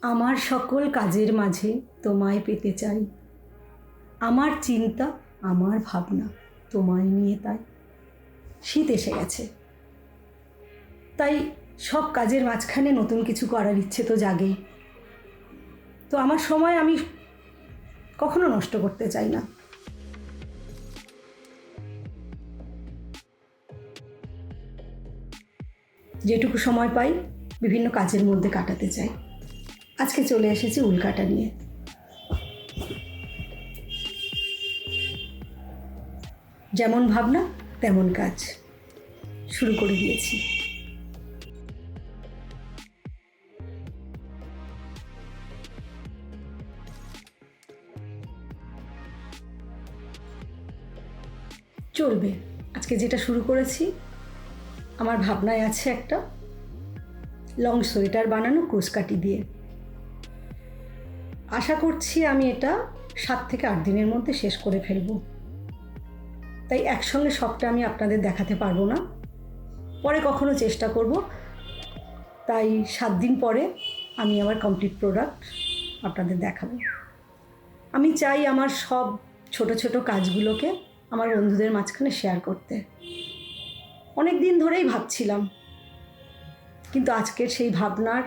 আমার সকল কাজের মাঝে তোমায় পেতে চাই। আমার চিন্তা, আমার ভাবনা তোমায় নিয়ে, তাই শীত এসে গেছে, তাই সব কাজের মাঝখানে নতুন কিছু করার ইচ্ছে তো জাগেই। তো আমার সময় আমি কখনো নষ্ট করতে চাই না। যেটুকু সময় পাই বিভিন্ন কাজের মধ্যে কাটাতে চাই। আজকে চলে এসেছি উল কাটা নিয়ে। যেমন ভাবনা তেমন কাজ শুরু করে দিয়েছি। চলবে। আজকে যেটা শুরু করেছি, আমার ভাবনায় আছে একটা লং সোয়েটার বানানো ক্রোশকাঠি দিয়ে। আশা করছি আমি এটা 7 থেকে 8 দিনের মধ্যে শেষ করে ফেলব। তাই একসঙ্গে সবটা আমি আপনাদের দেখাতে পারবো না, পরে কখনো চেষ্টা করব। তাই 7 দিন পরে আমি আমার কমপ্লিট প্রোডাক্ট আপনাদের দেখাবো। আমি চাই আমার সব ছোট ছোট কাজগুলোকে আমার বন্ধুদের মাঝখানে শেয়ার করতে। অনেক দিন ধরেই ভাবছিলাম, কিন্তু আজকের সেই ভাবনার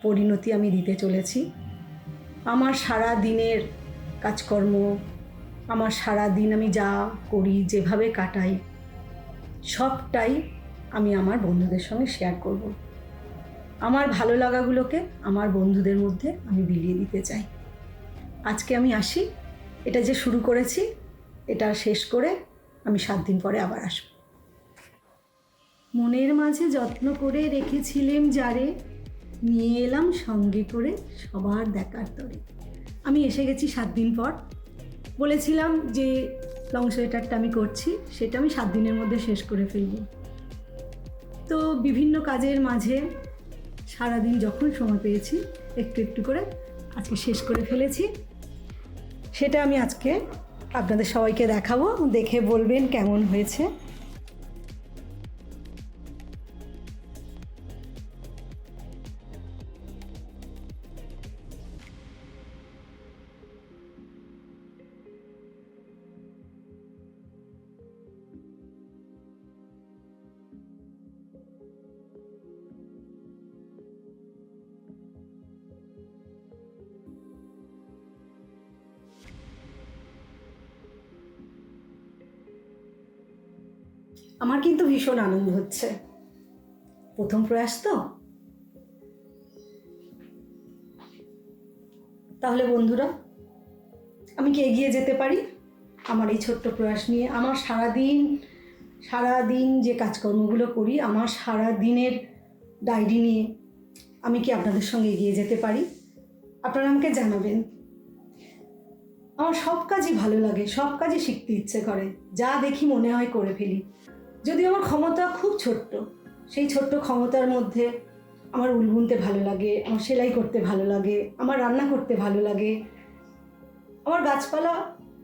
পরিণতি আমি দিতে চলেছি। আমার সারা দিনের কাজকর্ম, আমার সারা দিন আমি যা করি, যেভাবে কাটাই, সবটাই আমি আমার বন্ধুদের সঙ্গে শেয়ার করব। আমার ভালো লাগাগুলোকে আমার বন্ধুদের মধ্যে আমি বিলিয়ে দিতে চাই। আজকে আমি আসি। এটা যে শুরু করেছি, এটা শেষ করে আমি 7 দিন পরে আবার আসব। মনের মাঝে যত্ন করে রেখেছিলেম যারে, নিয়ে এলাম সঙ্গে করে সবার দেখার তরে। আমি এসে গেছি 7 দিন পর। বলেছিলাম যে লং সোয়েটারটা আমি করছি, সেটা আমি 7 দিনের মধ্যে শেষ করে ফেলব। তো বিভিন্ন কাজের মাঝে সারাদিন যখন সময় পেয়েছি একটু একটু করে আজকে শেষ করে ফেলেছি। সেটা আমি আজকে আপনাদের সবাইকে দেখাবো, দেখে বলবেন কেমন হয়েছে। আমার কিন্তু ভীষণ আনন্দ হচ্ছে, প্রথম প্রয়াস তো। তাহলে বন্ধুরা, আমি কি এগিয়ে যেতে পারি আমার এই ছোট্ট প্রয়াস নিয়ে? আমার সারাদিন যে কাজকর্মগুলো করি, আমার সারা দিনের ডায়েরি নিয়ে আমি কি আপনাদের সঙ্গে এগিয়ে যেতে পারি? আপনারা আমাকে জানাবেন। আমার সব কাজই ভালো লাগে, সব কাজই শিখতে ইচ্ছে করে, যা দেখি মনে হয় করে ফেলি। যদিও আমার ক্ষমতা খুব ছোট্ট, সেই ছোট্ট ক্ষমতার মধ্যে আমার উল বুনতে ভালো লাগে, আমার সেলাই করতে ভালো লাগে, আমার রান্না করতে ভালো লাগে, আমার গাছপালা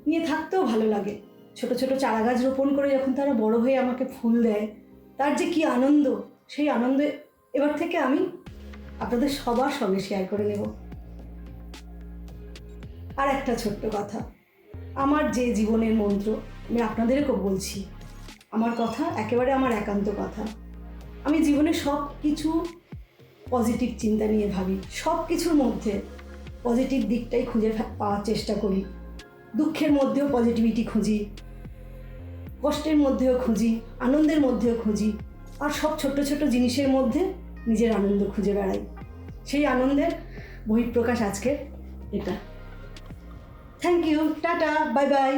নিয়ে থাকতেও ভালো লাগে। ছোট ছোট চারা গাছ রোপণ করে যখন তারা বড় হয়ে আমাকে ফুল দেয়, তার যে কি আনন্দ, সেই আনন্দে এবার থেকে আমি আপনাদের সবার সঙ্গে শেয়ার করে নেব। আর একটা ছোট্ট কথা, আমার যে জীবনের মন্ত্র আমি আপনাদেরকেও বলছি। আমার কথা একেবারে আমার একান্ত কথা। আমি জীবনে সব কিছু পজিটিভ চিন্তা নিয়ে ভাবি, সব কিছুর মধ্যে পজিটিভ দিকটাই খুঁজে পাওয়ার চেষ্টা করি। দুঃখের মধ্যেও পজিটিভিটি খুঁজি, কষ্টের মধ্যেও খুঁজি, আনন্দের মধ্যেও খুঁজি, আর সব ছোট্ট ছোট্ট জিনিসের মধ্যে নিজের আনন্দ খুঁজে বেড়াই। সেই আনন্দের বহিঃপ্রকাশ আজকে এটা। Thank you, tata, bye by.